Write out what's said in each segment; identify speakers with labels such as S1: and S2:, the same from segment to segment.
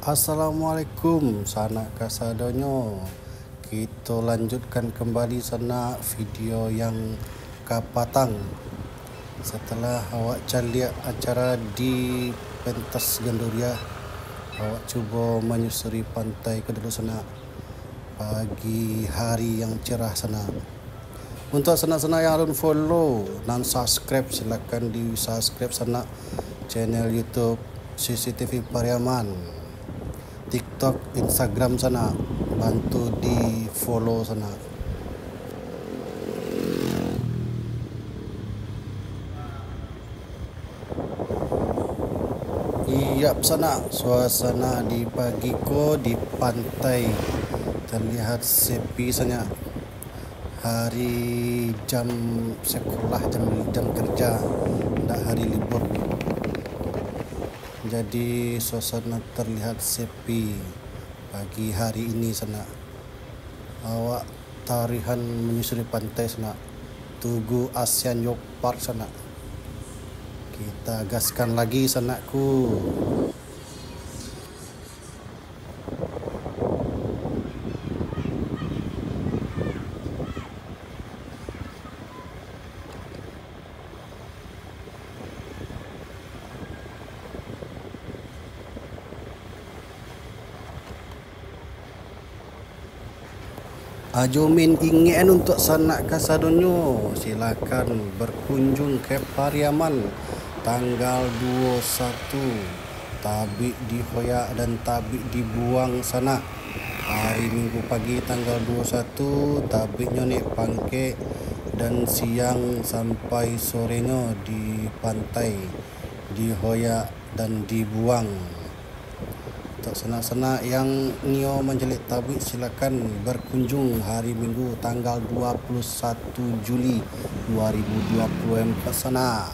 S1: Assalamualaikum sanak kasadonyo. Kita lanjutkan kembali sana video yang kapatang. Setelah awak lihat acara di pentas Gandoria, awak cuba menyusuri pantai ke dulu sana pagi hari yang cerah sana. Untuk sana-sana yang belum follow dan subscribe, silakan di subscribe sana channel YouTube CCTV Pariaman, TikTok, Instagram sana, bantu di follow sana. Iya sana, suasana di pagi ko di pantai terlihat sepi sana. Hari jam sekolah, jam kerja, tidak hari libur. Jadi suasana terlihat sepi pagi hari ini sana. Awak tarihan menyusuri pantai sana, Tugu ASEAN Yacht Park sana. Kita gaskan lagi sanakku. Ajomin ingin untuk sanak kasadonyo, silakan berkunjung ke Pariaman tanggal 21, tabik dihoyak dan tabik dibuang sana. Hari Minggu pagi tanggal 21 tabiknya nih pangke dan siang sampai sorenya di pantai dihoyak dan dibuang. Untuk sana-sana yang nio menjelit tabik, silakan berkunjung hari Minggu tanggal 21 Juli 2024 sana.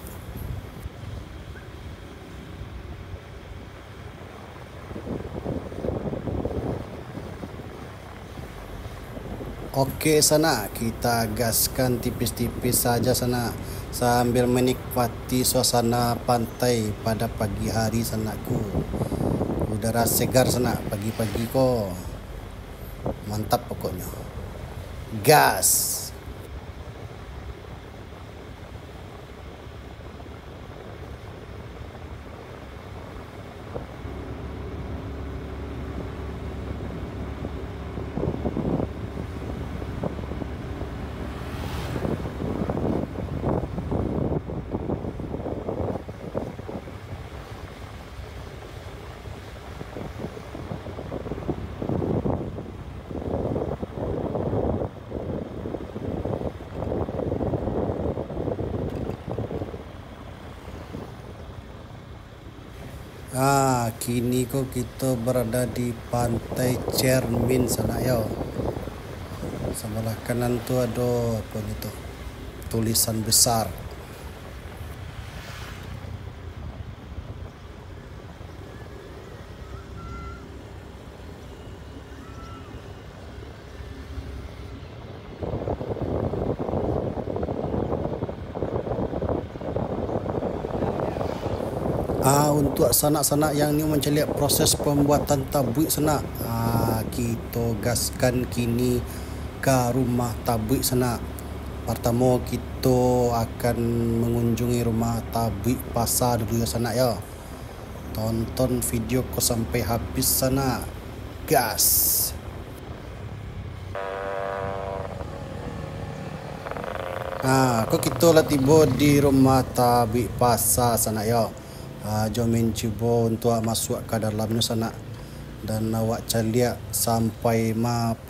S1: Oke sana, kita gaskan tipis-tipis saja sana sambil menikmati suasana pantai pada pagi hari sanaku. Udara segar sana pagi-pagi kok. Mantap pokoknya. Gas. Kini kok kita berada di pantai Cermin sana ya. Sebelah kanan tuh ada apa itu? Tulisan besar. Untuk sanak-sanak yang ni menceliak proses pembuatan tabik sana, kita gaskan kini ke rumah tabik sana. Pertama kita akan mengunjungi rumah tabik pasar dulu ya sana ya. Tonton video ko sampai habis sana. Gas. Kok kita lah tiba di rumah tabik pasar sana ya. Jom cuba untuk masuk ke dalamnya sana dan awak caliak sampai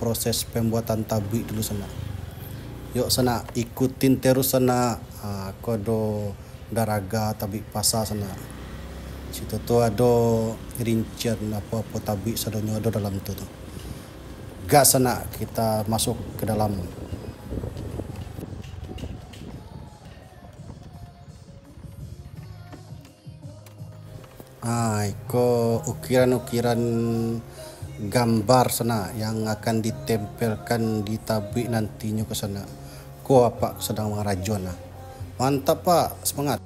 S1: proses pembuatan tabik dulu sana. Yuk sana, ikutin terus sana. Kodo daraga tabik pasar sana. Situ tu ada rincian apa-apa tabik sadonyo ada dalam tu. Gas sana, kita masuk ke dalam. Iko ukiran-ukiran gambar sana yang akan ditempelkan di tabik nantinya ke sana. Ko apa sedang mengarajon. Mantap Pak, semangat.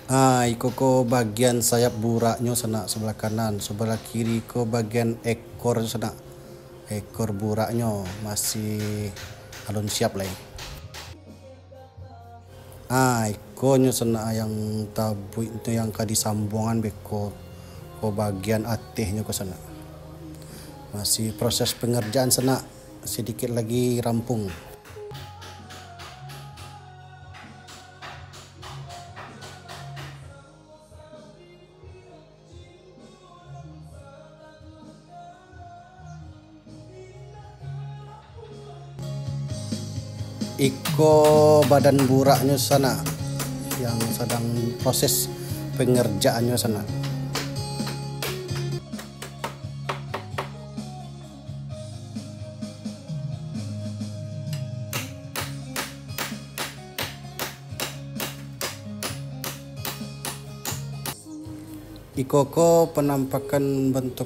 S1: Iko ko bagian sayap buraknya sana sebelah kanan, sebelah kiri ko bagian ekor sana. Ekor buraknya masih alun siap lah. Ikonnya sana yang tabu itu yang ka disambungan beko ko bagian atehnya ko sana. Masih proses pengerjaan sana, sedikit lagi rampung. Iko badan buraknya sana yang sedang proses pengerjaannya sana. Iko ko penampakan bentuk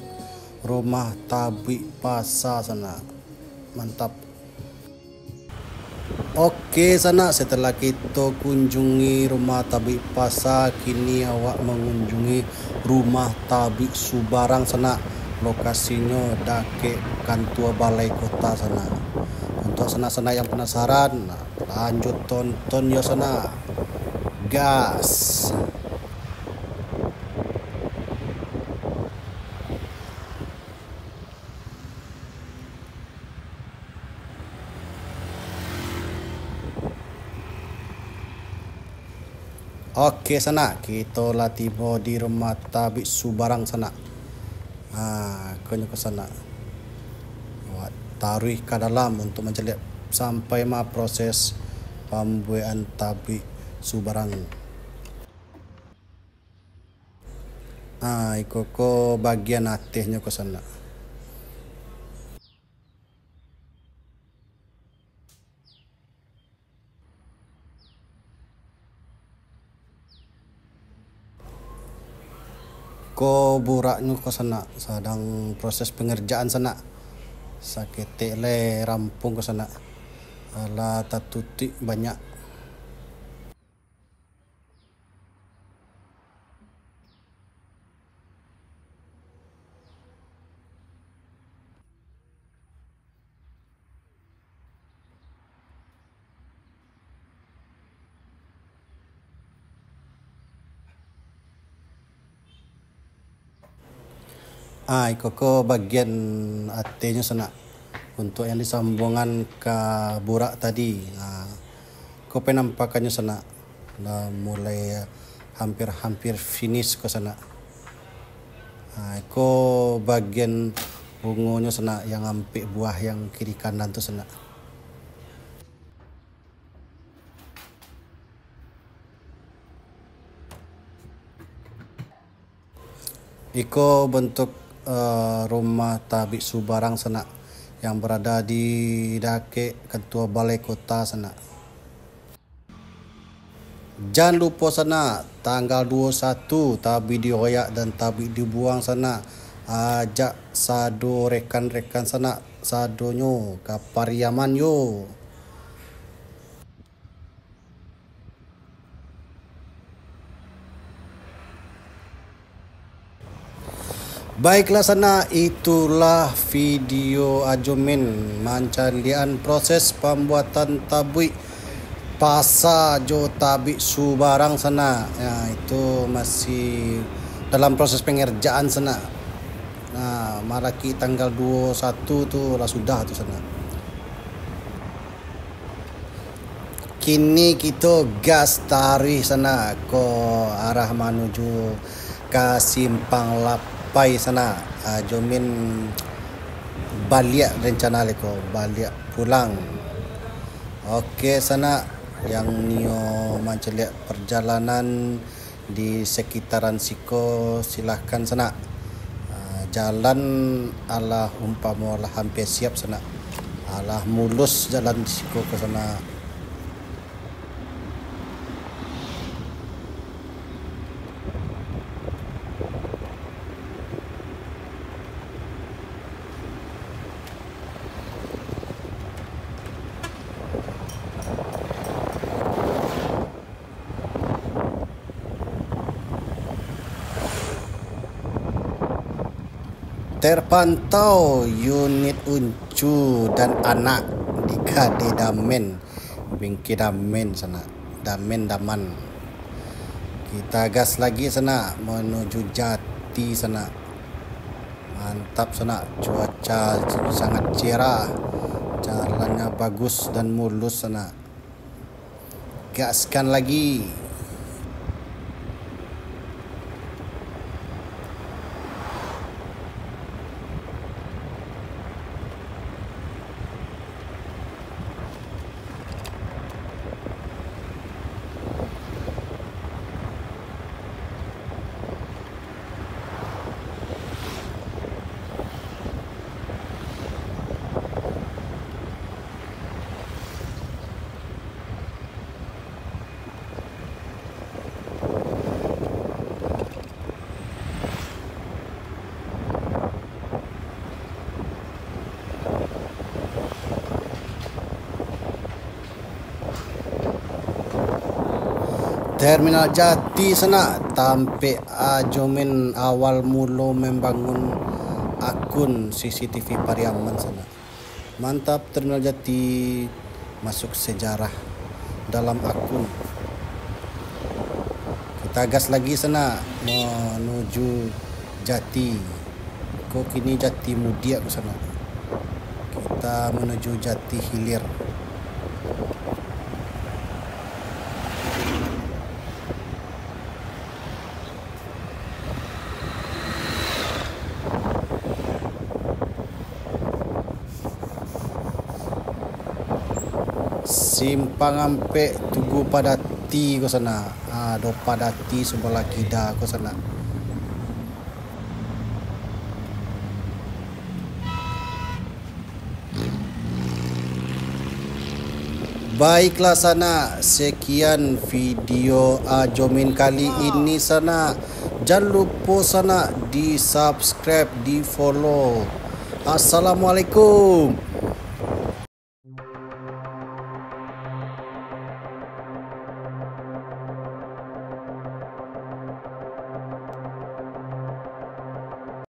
S1: rumah tabik pasa sana. Mantap. Oke sana, setelah kita kunjungi rumah tabik pasa, kini awak mengunjungi rumah tabik Subarang sana. Lokasinya dake kantor balai kota sana. Untuk sana-sana yang penasaran, lanjut tonton ya sana. Gas. Oke sana, kita lah tiba di rumah tabik Subarang sana. Kau ke sana. Awak taruh ke dalam untuk menjelit sampai proses pembuatan tabik Subarang. Iko bagian atehnya ke sana. Ko buraknya ke sana, sedang proses pengerjaan sana. Sakit le rampung ke sana. Ala tatutik banyak. Iko bagian atenya sana untuk yang disambungan ke burak tadi. Kau penampakannya sana mulai hampir finish ke sana. Iko bagian bungonya sana yang ampik buah yang kiri kanan tu sana. Iko bentuk rumah tabik Subarang sana yang berada di dake ketua balai kota sana. Jangan lupa sana tanggal 21 tabik dioyak dan tabik dibuang sana. Ajak sado rekan-rekan sana sadonyo ke Pariaman yo. Baiklah sana, itulah video Ajomin mencalian proses pembuatan tabik pasa jo tabik Subarang sana. Itu masih dalam proses pengerjaan sana. Malaki tanggal 21 tu lah sudah tu sana. Kini kita gas tarik sana ke arah menuju ke Simpang Lapai sana. Jomin balik rencana leko, balik pulang. Oke sana, yang nio menceliak perjalanan di sekitaran Siko silahkan sana. Jalan ala umpama lah hampir siap sana. Alah mulus jalan Siko ke sana. Terpantau unit uncu dan anak di Kade Damen, Bingki Damen sana, Damen Daman. Kita gas lagi sana menuju Jati sana. Mantap sana, cuaca sangat cerah, jalannya bagus dan mulus sana. Gaskan lagi. Terminal Jati sana, tampe Ajomin awal mula membangun akun CCTV Pariaman sana. Mantap, Terminal Jati masuk sejarah dalam akun. Kita gas lagi sana menuju Jati. Kok kini Jati Mudia ke sana. Kita menuju Jati Hilir. Simpang ampe Tugu Padati ko sana. Do Padati sebelah Kida ko sana. Baiklah sana, sekian video Ajomin kali ini sana. Jangan lupa sana di subscribe, di follow. Assalamualaikum.